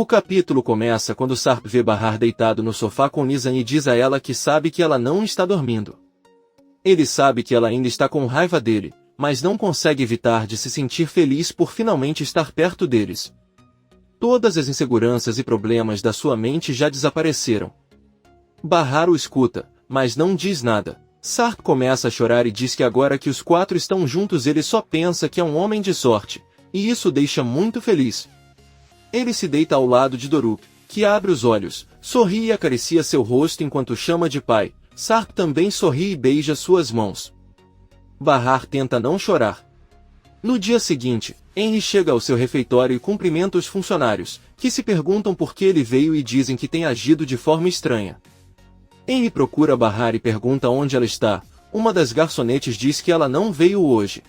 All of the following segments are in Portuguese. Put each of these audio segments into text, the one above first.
O capítulo começa quando Sarp vê Bahar deitado no sofá com Nizam e diz a ela que sabe que ela não está dormindo. Ele sabe que ela ainda está com raiva dele, mas não consegue evitar de se sentir feliz por finalmente estar perto deles. Todas as inseguranças e problemas da sua mente já desapareceram. Bahar o escuta, mas não diz nada. Sarp começa a chorar e diz que agora que os quatro estão juntos ele só pensa que é um homem de sorte, e isso o deixa muito feliz. Ele se deita ao lado de Doruk, que abre os olhos, sorri e acaricia seu rosto enquanto chama de pai. Sarp também sorri e beija suas mãos. Bahar tenta não chorar. No dia seguinte, Henry chega ao seu refeitório e cumprimenta os funcionários, que se perguntam por que ele veio e dizem que tem agido de forma estranha. Henry procura Bahar e pergunta onde ela está. Uma das garçonetes diz que ela não veio hoje.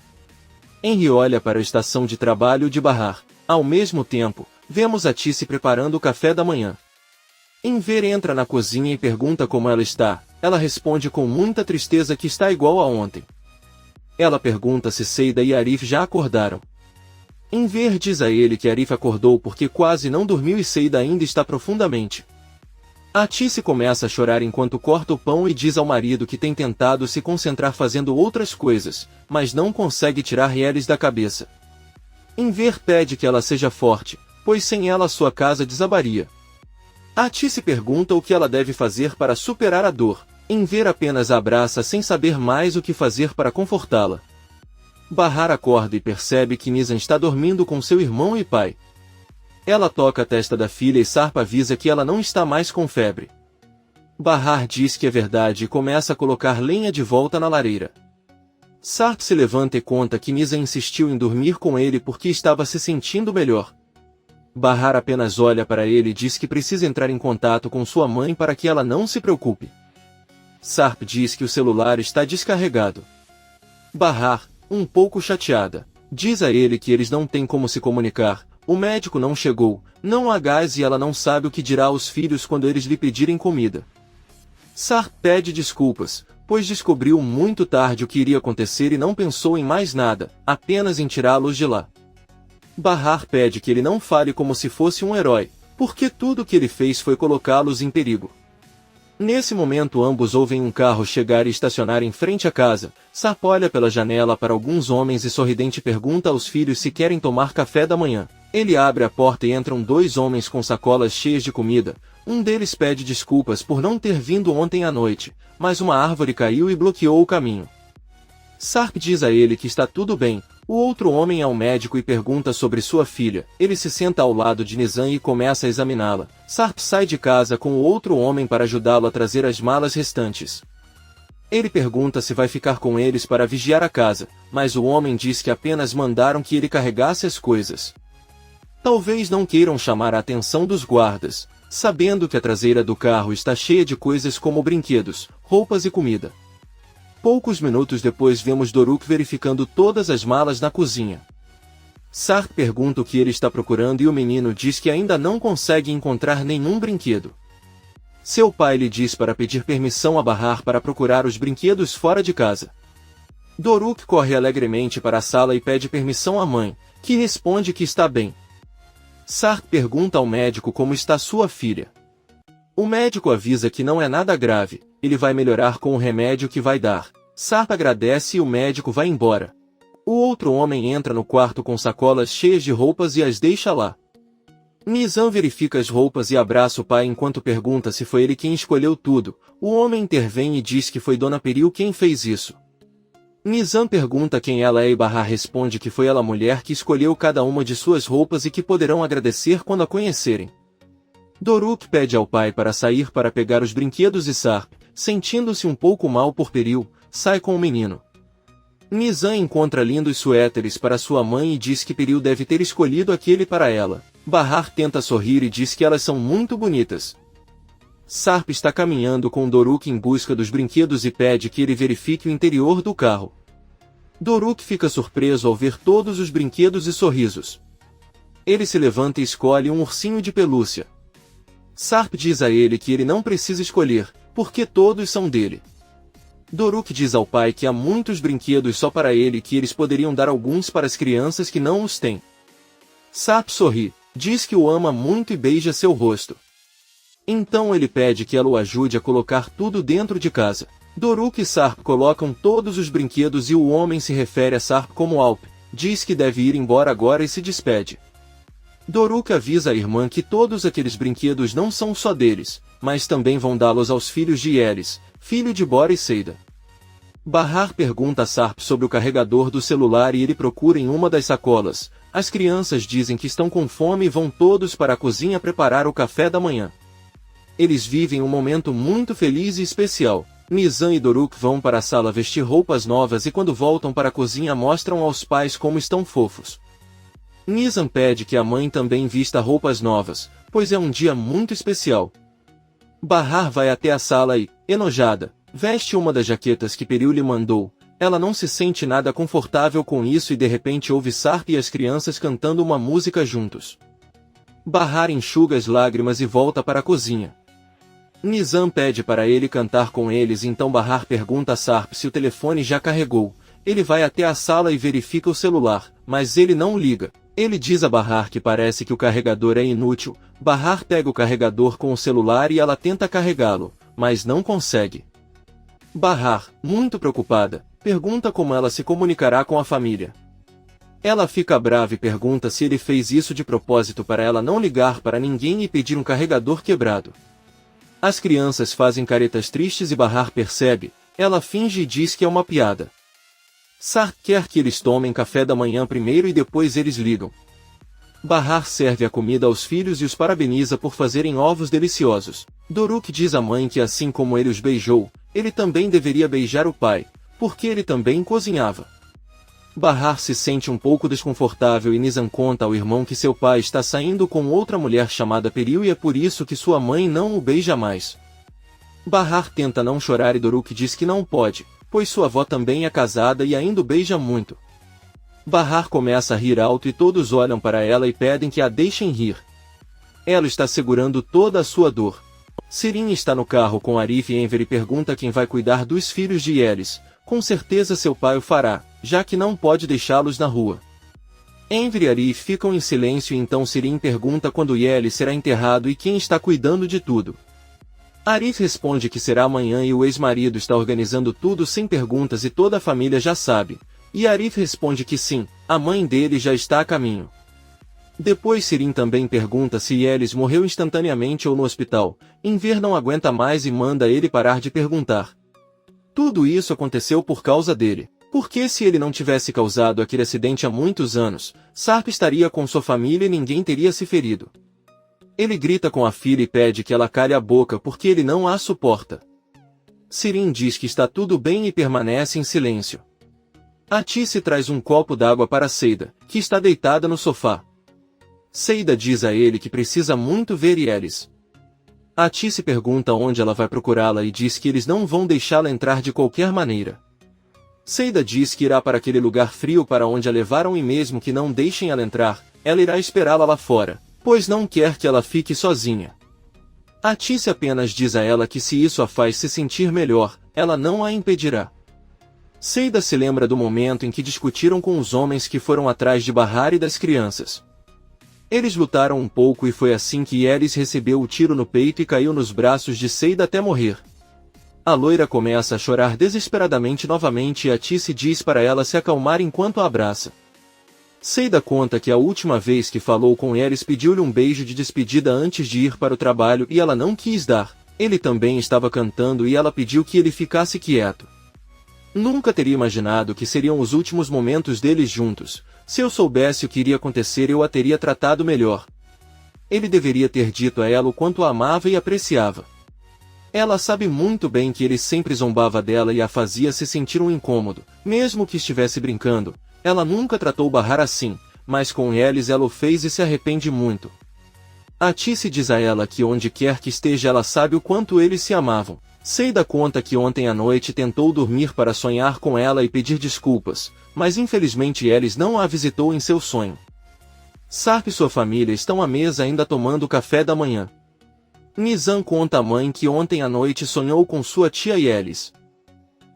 Henry olha para a estação de trabalho de Bahar. Ao mesmo tempo, vemos a Tice preparando o café da manhã. Enver entra na cozinha e pergunta como ela está. Ela responde com muita tristeza que está igual a ontem. Ela pergunta se Seida e Arif já acordaram. Enver diz a ele que Arif acordou porque quase não dormiu e Seida ainda está profundamente. A Tice começa a chorar enquanto corta o pão e diz ao marido que tem tentado se concentrar fazendo outras coisas, mas não consegue tirar eles da cabeça. Enver pede que ela seja forte, pois sem ela sua casa desabaria. A Tice pergunta o que ela deve fazer para superar a dor. Enver apenas a abraça sem saber mais o que fazer para confortá-la. Bahar acorda e percebe que Nizam está dormindo com seu irmão e pai. Ela toca a testa da filha e Sarp avisa que ela não está mais com febre. Bahar diz que é verdade e começa a colocar lenha de volta na lareira. Sarp se levanta e conta que Nizam insistiu em dormir com ele porque estava se sentindo melhor. Bahar apenas olha para ele e diz que precisa entrar em contato com sua mãe para que ela não se preocupe. Sarp diz que o celular está descarregado. Bahar, um pouco chateada, diz a ele que eles não têm como se comunicar, o médico não chegou, não há gás e ela não sabe o que dirá aos filhos quando eles lhe pedirem comida. Sarp pede desculpas, pois descobriu muito tarde o que iria acontecer e não pensou em mais nada, apenas em tirá-los de lá. Bahar pede que ele não fale como se fosse um herói, porque tudo o que ele fez foi colocá-los em perigo. Nesse momento ambos ouvem um carro chegar e estacionar em frente à casa. Sarp olha pela janela para alguns homens e sorridente pergunta aos filhos se querem tomar café da manhã. Ele abre a porta e entram dois homens com sacolas cheias de comida. Um deles pede desculpas por não ter vindo ontem à noite, mas uma árvore caiu e bloqueou o caminho. Sarp diz a ele que está tudo bem. O outro homem é um médico e pergunta sobre sua filha. Ele se senta ao lado de Nizam e começa a examiná-la. Sarp sai de casa com o outro homem para ajudá-lo a trazer as malas restantes. Ele pergunta se vai ficar com eles para vigiar a casa, mas o homem diz que apenas mandaram que ele carregasse as coisas. Talvez não queiram chamar a atenção dos guardas, sabendo que a traseira do carro está cheia de coisas como brinquedos, roupas e comida. Poucos minutos depois vemos Doruk verificando todas as malas na cozinha. Sarp pergunta o que ele está procurando e o menino diz que ainda não consegue encontrar nenhum brinquedo. Seu pai lhe diz para pedir permissão a Bahar para procurar os brinquedos fora de casa. Doruk corre alegremente para a sala e pede permissão à mãe, que responde que está bem. Sarp pergunta ao médico como está sua filha. O médico avisa que não é nada grave, ele vai melhorar com o remédio que vai dar. Sarp agradece e o médico vai embora. O outro homem entra no quarto com sacolas cheias de roupas e as deixa lá. Nizam verifica as roupas e abraça o pai enquanto pergunta se foi ele quem escolheu tudo. O homem intervém e diz que foi Dona Peril quem fez isso. Nizam pergunta quem ela é e Bahar responde que foi ela a mulher que escolheu cada uma de suas roupas e que poderão agradecer quando a conhecerem. Doruk pede ao pai para sair para pegar os brinquedos e Sarp, sentindo-se um pouco mal por Peril, sai com o menino. Nizam encontra lindos suéteres para sua mãe e diz que Peril deve ter escolhido aquele para ela. Bahar tenta sorrir e diz que elas são muito bonitas. Sarp está caminhando com Doruk em busca dos brinquedos e pede que ele verifique o interior do carro. Doruk fica surpreso ao ver todos os brinquedos e sorrisos. Ele se levanta e escolhe um ursinho de pelúcia. Sarp diz a ele que ele não precisa escolher, porque todos são dele. Doruk diz ao pai que há muitos brinquedos só para ele e que eles poderiam dar alguns para as crianças que não os têm. Sarp sorri, Diz que o ama muito e beija seu rosto. Então ele pede que ela o ajude a colocar tudo dentro de casa. Doruk e Sarp colocam todos os brinquedos e o homem se refere a Sarp como Alp, diz que deve ir embora agora e se despede. Doruk avisa a irmã que todos aqueles brinquedos não são só deles, mas também vão dá-los aos filhos de Yelis, filho de Bora e Seida. Bahar pergunta a Sarp sobre o carregador do celular e ele procura em uma das sacolas. As crianças dizem que estão com fome e vão todos para a cozinha preparar o café da manhã. Eles vivem um momento muito feliz e especial. Nizam e Doruk vão para a sala vestir roupas novas e quando voltam para a cozinha mostram aos pais como estão fofos. Nizam pede que a mãe também vista roupas novas, pois é um dia muito especial. Bahar vai até a sala e, enojada, veste uma das jaquetas que Peril lhe mandou. Ela não se sente nada confortável com isso e de repente ouve Sarp e as crianças cantando uma música juntos. Bahar enxuga as lágrimas e volta para a cozinha. Nizam pede para ele cantar com eles, então Bahar pergunta a Sarp se o telefone já carregou. Ele vai até a sala e verifica o celular, mas ele não liga. Ele diz a Bahar que parece que o carregador é inútil. Bahar pega o carregador com o celular e ela tenta carregá-lo, mas não consegue. Bahar, muito preocupada, pergunta como ela se comunicará com a família. Ela fica brava e pergunta se ele fez isso de propósito para ela não ligar para ninguém e pedir um carregador quebrado. As crianças fazem caretas tristes e Bahar percebe. Ela finge e diz que é uma piada. Sarp quer que eles tomem café da manhã primeiro e depois eles ligam. Bahar serve a comida aos filhos e os parabeniza por fazerem ovos deliciosos. Doruk diz à mãe que assim como ele os beijou, ele também deveria beijar o pai, porque ele também cozinhava. Bahar se sente um pouco desconfortável e Nizam conta ao irmão que seu pai está saindo com outra mulher chamada Peril e é por isso que sua mãe não o beija mais. Bahar tenta não chorar e Doruk diz que não pode, pois sua avó também é casada e ainda o beija muito. Bahar começa a rir alto e todos olham para ela e pedem que a deixem rir. Ela está segurando toda a sua dor. Sirin está no carro com Arif e Enver e pergunta quem vai cuidar dos filhos de Yelis. Com certeza seu pai o fará, já que não pode deixá-los na rua. Enver e Arif ficam em silêncio e então Sirin pergunta quando Yelis será enterrado e quem está cuidando de tudo. Arif responde que será amanhã e o ex-marido está organizando tudo sem perguntas e toda a família já sabe. E Arif responde que sim, a mãe dele já está a caminho. Depois Sirin também pergunta se Yelis morreu instantaneamente ou no hospital. Enver não aguenta mais e manda ele parar de perguntar. Tudo isso aconteceu por causa dele. Porque se ele não tivesse causado aquele acidente há muitos anos, Sarp estaria com sua família e ninguém teria se ferido. Ele grita com a filha e pede que ela cale a boca porque ele não a suporta. Sirin diz que está tudo bem e permanece em silêncio. Atice traz um copo d'água para Seida, que está deitada no sofá. Seida diz a ele que precisa muito ver Yelis. Atice pergunta onde ela vai procurá-la e diz que eles não vão deixá-la entrar de qualquer maneira. Seida diz que irá para aquele lugar frio para onde a levaram e mesmo que não deixem ela entrar, ela irá esperá-la lá fora, pois não quer que ela fique sozinha. Atice apenas diz a ela que se isso a faz se sentir melhor, ela não a impedirá. Seida se lembra do momento em que discutiram com os homens que foram atrás de Bahar e das crianças. Eles lutaram um pouco e foi assim que Yelis recebeu o tiro no peito e caiu nos braços de Seida até morrer. A loira começa a chorar desesperadamente novamente e Atice diz para ela se acalmar enquanto a abraça. Seida conta que a última vez que falou com Yelis pediu-lhe um beijo de despedida antes de ir para o trabalho e ela não quis dar. Ele também estava cantando e ela pediu que ele ficasse quieto. Nunca teria imaginado que seriam os últimos momentos deles juntos. Se eu soubesse o que iria acontecer eu a teria tratado melhor. Ele deveria ter dito a ela o quanto a amava e apreciava. Ela sabe muito bem que ele sempre zombava dela e a fazia se sentir um incômodo, mesmo que estivesse brincando. Ela nunca tratou Bahar assim, mas com Yelis ela o fez e se arrepende muito. Atice diz a ela que onde quer que esteja ela sabe o quanto eles se amavam. Seida conta que ontem à noite tentou dormir para sonhar com ela e pedir desculpas, mas infelizmente Yelis não a visitou em seu sonho. Sarp e sua família estão à mesa ainda tomando café da manhã. Nizam conta à mãe que ontem à noite sonhou com sua tia Yelis.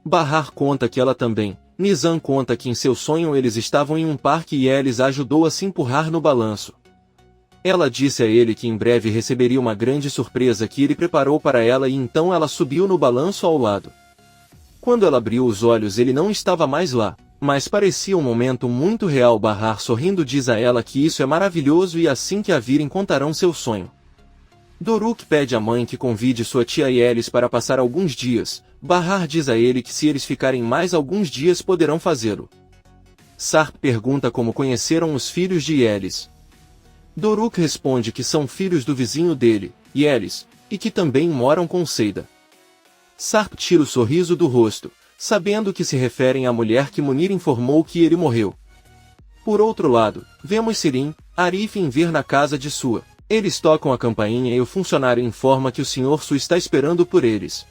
Bahar conta que ela também. Nizam conta que em seu sonho eles estavam em um parque e Yelis a ajudou a se empurrar no balanço. Ela disse a ele que em breve receberia uma grande surpresa que ele preparou para ela e então ela subiu no balanço ao lado. Quando ela abriu os olhos ele não estava mais lá, mas parecia um momento muito real. Bahar sorrindo diz a ela que isso é maravilhoso e assim que a virem contarão seu sonho. Doruk pede à mãe que convide sua tia Yelis para passar alguns dias. Bahar diz a ele que se eles ficarem mais alguns dias poderão fazê-lo. Sarp pergunta como conheceram os filhos de Yelis. Doruk responde que são filhos do vizinho dele, Yelis, e que também moram com Seida. Sarp tira o sorriso do rosto, sabendo que se referem à mulher que Munir informou que ele morreu. Por outro lado, vemos Sirin, Arif e Enver na casa de Sua. Eles tocam a campainha e o funcionário informa que o Sr. Su está esperando por eles.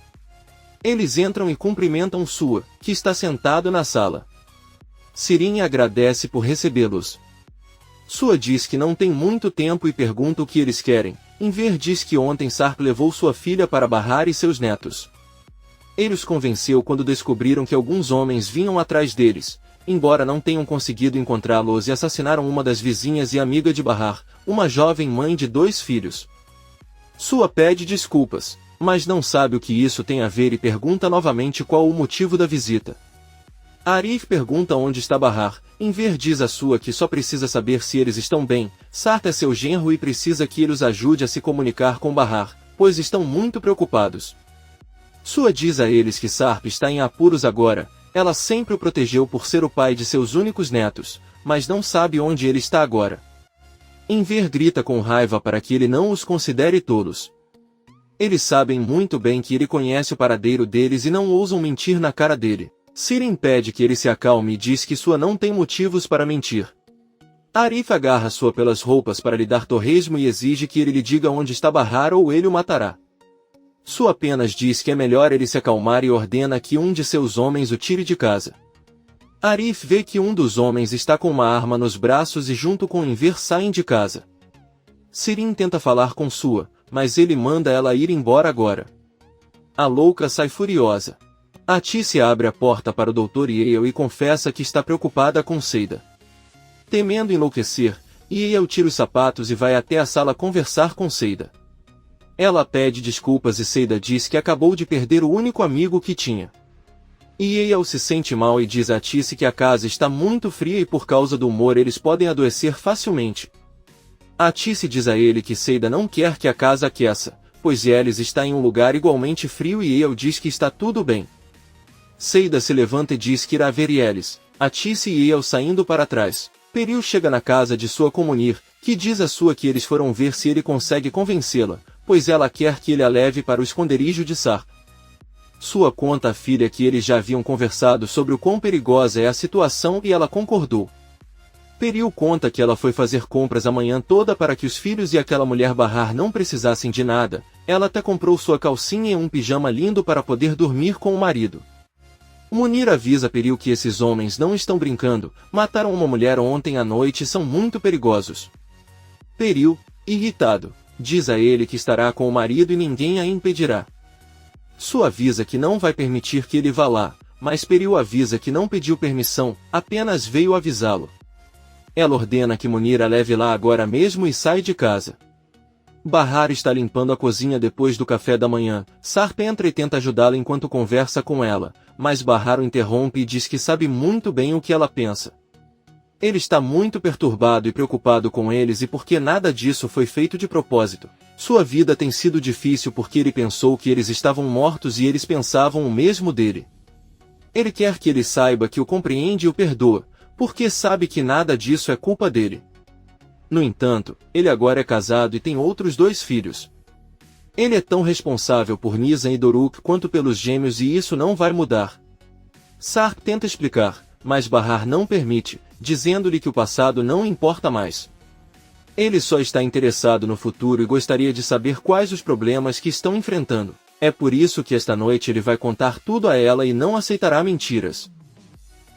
Eles entram e cumprimentam Sua, que está sentado na sala. Sirin agradece por recebê-los. Sua diz que não tem muito tempo e pergunta o que eles querem. Enver diz que ontem Sarp levou sua filha para Bahar e seus netos. Ele os convenceu quando descobriram que alguns homens vinham atrás deles, embora não tenham conseguido encontrá-los e assassinaram uma das vizinhas e amiga de Bahar, uma jovem mãe de 2 filhos. Sua pede desculpas, mas não sabe o que isso tem a ver e pergunta novamente qual o motivo da visita. Arif pergunta onde está Bahar. Enver diz a Sua que só precisa saber se eles estão bem. Sarp é seu genro e precisa que ele os ajude a se comunicar com Bahar, pois estão muito preocupados. Sua diz a eles que Sarp está em apuros agora. Ela sempre o protegeu por ser o pai de seus únicos netos, mas não sabe onde ele está agora. Enver grita com raiva para que ele não os considere tolos. Eles sabem muito bem que ele conhece o paradeiro deles e não ousam mentir na cara dele. Sirin pede que ele se acalme e diz que Sua não tem motivos para mentir. Arif agarra Sua pelas roupas para lhe dar torresmo e exige que ele lhe diga onde está Bahar ou ele o matará. Sua apenas diz que é melhor ele se acalmar e ordena que um de seus homens o tire de casa. Arif vê que um dos homens está com uma arma nos braços e junto com Enver saem de casa. Sirin tenta falar com Sua, mas ele manda ela ir embora agora. A louca sai furiosa. Atice abre a porta para o Dr. Yale e confessa que está preocupada com Seida. Temendo enlouquecer, Yale tira os sapatos e vai até a sala conversar com Seida. Ela pede desculpas e Seida diz que acabou de perder o único amigo que tinha. Yale se sente mal e diz a Atice que a casa está muito fria e por causa do humor eles podem adoecer facilmente. Atice diz a ele que Seida não quer que a casa aqueça, pois Yelis está em um lugar igualmente frio e Yale diz que está tudo bem. Seida se levanta e diz que irá ver Yelis, Atice e Yale saindo para trás. Peril chega na casa de Sua com Munir, que diz a Sua que eles foram ver se ele consegue convencê-la, pois ela quer que ele a leve para o esconderijo de Sarp. Sua conta à filha que eles já haviam conversado sobre o quão perigosa é a situação e ela concordou. Peril conta que ela foi fazer compras a manhã toda para que os filhos e aquela mulher Bahar não precisassem de nada. Ela até comprou sua calcinha e um pijama lindo para poder dormir com o marido. Munir avisa Peril que esses homens não estão brincando, mataram uma mulher ontem à noite e são muito perigosos. Peril, irritado, diz a ele que estará com o marido e ninguém a impedirá. Sua avisa que não vai permitir que ele vá lá, mas Peril avisa que não pediu permissão, apenas veio avisá-lo. Ela ordena que Munir a leve lá agora mesmo e sai de casa. Bahar está limpando a cozinha depois do café da manhã. Sarp entra e tenta ajudá-la enquanto conversa com ela, mas Bahar o interrompe e diz que sabe muito bem o que ela pensa. Ele está muito perturbado e preocupado com eles e porque nada disso foi feito de propósito. Sua vida tem sido difícil porque ele pensou que eles estavam mortos e eles pensavam o mesmo dele. Ele quer que ele saiba que o compreende e o perdoa, porque sabe que nada disso é culpa dele. No entanto, ele agora é casado e tem outros 2 filhos. Ele é tão responsável por Nizam e Doruk quanto pelos gêmeos e isso não vai mudar. Sarp tenta explicar, mas Bahar não permite, dizendo-lhe que o passado não importa mais. Ele só está interessado no futuro e gostaria de saber quais os problemas que estão enfrentando. É por isso que esta noite ele vai contar tudo a ela e não aceitará mentiras.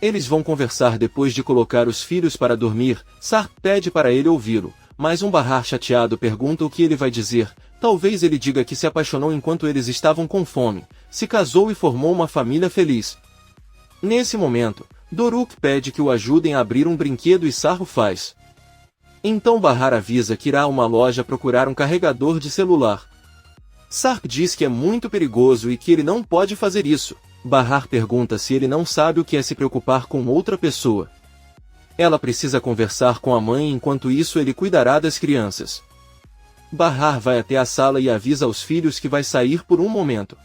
Eles vão conversar depois de colocar os filhos para dormir. Sarp pede para ele ouvi-lo, mas um Bahar chateado pergunta o que ele vai dizer. Talvez ele diga que se apaixonou enquanto eles estavam com fome, se casou e formou uma família feliz. Nesse momento, Doruk pede que o ajudem a abrir um brinquedo e Sarp faz. Então Bahar avisa que irá a uma loja procurar um carregador de celular. Sarp diz que é muito perigoso e que ele não pode fazer isso. Bahar pergunta se ele não sabe o que é se preocupar com outra pessoa. Ela precisa conversar com a mãe, enquanto isso ele cuidará das crianças. Bahar vai até a sala e avisa aos filhos que vai sair por um momento.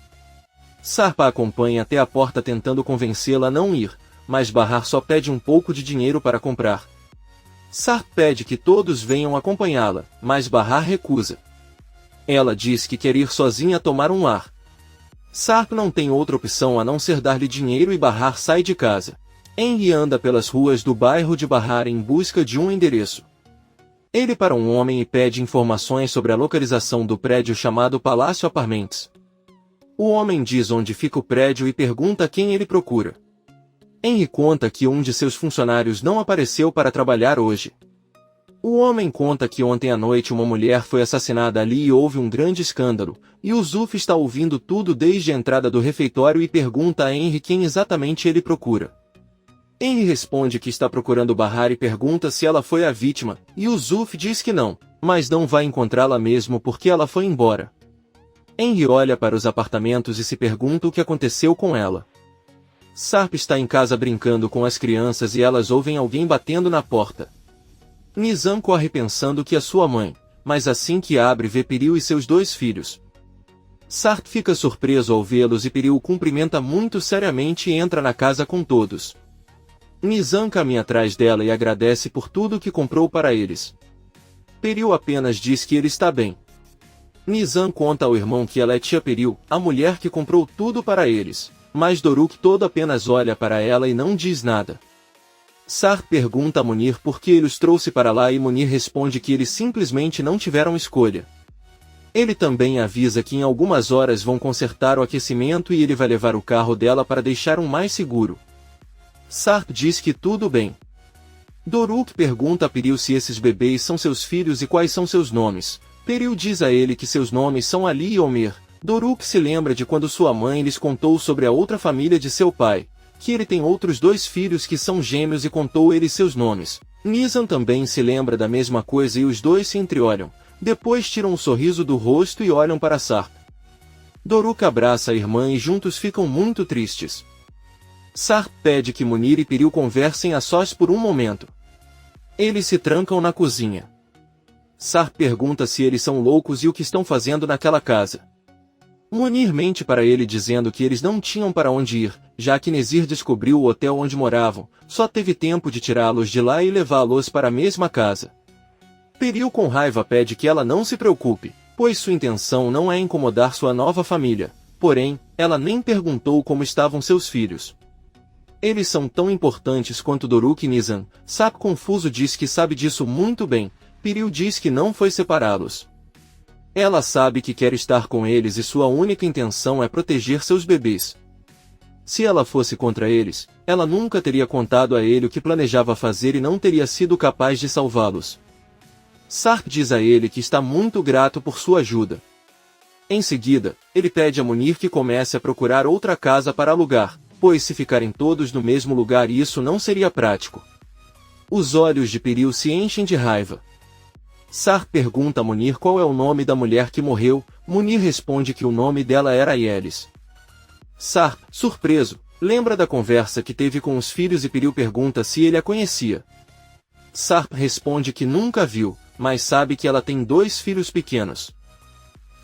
Sarp a acompanha até a porta tentando convencê-la a não ir, mas Bahar só pede um pouco de dinheiro para comprar. Sarp pede que todos venham acompanhá-la, mas Bahar recusa. Ela diz que quer ir sozinha tomar um ar. Sarp não tem outra opção a não ser dar-lhe dinheiro e Bahar sai de casa. Henry anda pelas ruas do bairro de Bahar em busca de um endereço. Ele para um homem e pede informações sobre a localização do prédio chamado Palácio Apartments. O homem diz onde fica o prédio e pergunta quem ele procura. Henry conta que um de seus funcionários não apareceu para trabalhar hoje. O homem conta que ontem à noite uma mulher foi assassinada ali e houve um grande escândalo, e o Zuf está ouvindo tudo desde a entrada do refeitório e pergunta a Henry quem exatamente ele procura. Henry responde que está procurando Bahar e pergunta se ela foi a vítima, e o Zuf diz que não, mas não vai encontrá-la mesmo porque ela foi embora. Henry olha para os apartamentos e se pergunta o que aconteceu com ela. Sarp está em casa brincando com as crianças e elas ouvem alguém batendo na porta. Nizam corre pensando que é sua mãe, mas assim que abre vê Piril e seus 2 filhos. Sarp fica surpreso ao vê-los e Piril cumprimenta muito seriamente e entra na casa com todos. Nizam caminha atrás dela e agradece por tudo que comprou para eles. Piril apenas diz que ele está bem. Nizam conta ao irmão que ela é tia Piril, a mulher que comprou tudo para eles, mas Doruk todo apenas olha para ela e não diz nada. Sarp pergunta a Munir por que ele os trouxe para lá e Munir responde que eles simplesmente não tiveram escolha. Ele também avisa que em algumas horas vão consertar o aquecimento e ele vai levar o carro dela para deixar um mais seguro. Sarp diz que tudo bem. Doruk pergunta a Piril se esses bebês são seus filhos e quais são seus nomes. Piril diz a ele que seus nomes são Ali e Omer. Doruk se lembra de quando sua mãe lhes contou sobre a outra família de seu pai, que ele tem outros 2 filhos que são gêmeos e contou eles seus nomes. Nizam também se lembra da mesma coisa e os 2 se entreolham, depois tiram um sorriso do rosto e olham para Sarp. Doruk abraça a irmã e juntos ficam muito tristes. Sarp pede que Munir e Piril conversem a sós por um momento. Eles se trancam na cozinha. Sarp pergunta se eles são loucos e o que estão fazendo naquela casa. Munir mente para ele dizendo que eles não tinham para onde ir, já que Nezir descobriu o hotel onde moravam, só teve tempo de tirá-los de lá e levá-los para a mesma casa. Piril com raiva pede que ela não se preocupe, pois sua intenção não é incomodar sua nova família, porém, ela nem perguntou como estavam seus filhos. Eles são tão importantes quanto Doruk e Nizam. Sarp confuso diz que sabe disso muito bem, Piril diz que não foi separá-los. Ela sabe que quer estar com eles e sua única intenção é proteger seus bebês. Se ela fosse contra eles, ela nunca teria contado a ele o que planejava fazer e não teria sido capaz de salvá-los. Sarp diz a ele que está muito grato por sua ajuda. Em seguida, ele pede a Munir que comece a procurar outra casa para alugar, pois se ficarem todos no mesmo lugar isso não seria prático. Os olhos de Piril se enchem de raiva. Sarp pergunta a Munir qual é o nome da mulher que morreu. Munir responde que o nome dela era Yelis. Sarp, surpreso, lembra da conversa que teve com os filhos e Piril pergunta se ele a conhecia. Sarp responde que nunca viu, mas sabe que ela tem 2 filhos pequenos.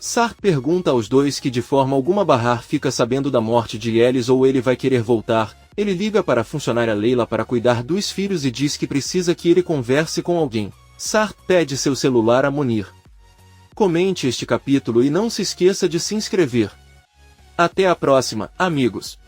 Sarp pergunta aos 2 que de forma alguma Bahar fica sabendo da morte de Yelis ou ele vai querer voltar. Ele liga para a funcionária Leila para cuidar dos filhos e diz que precisa que ele converse com alguém. Sarp pede seu celular a Munir. Comente este capítulo e não se esqueça de se inscrever. Até a próxima, amigos!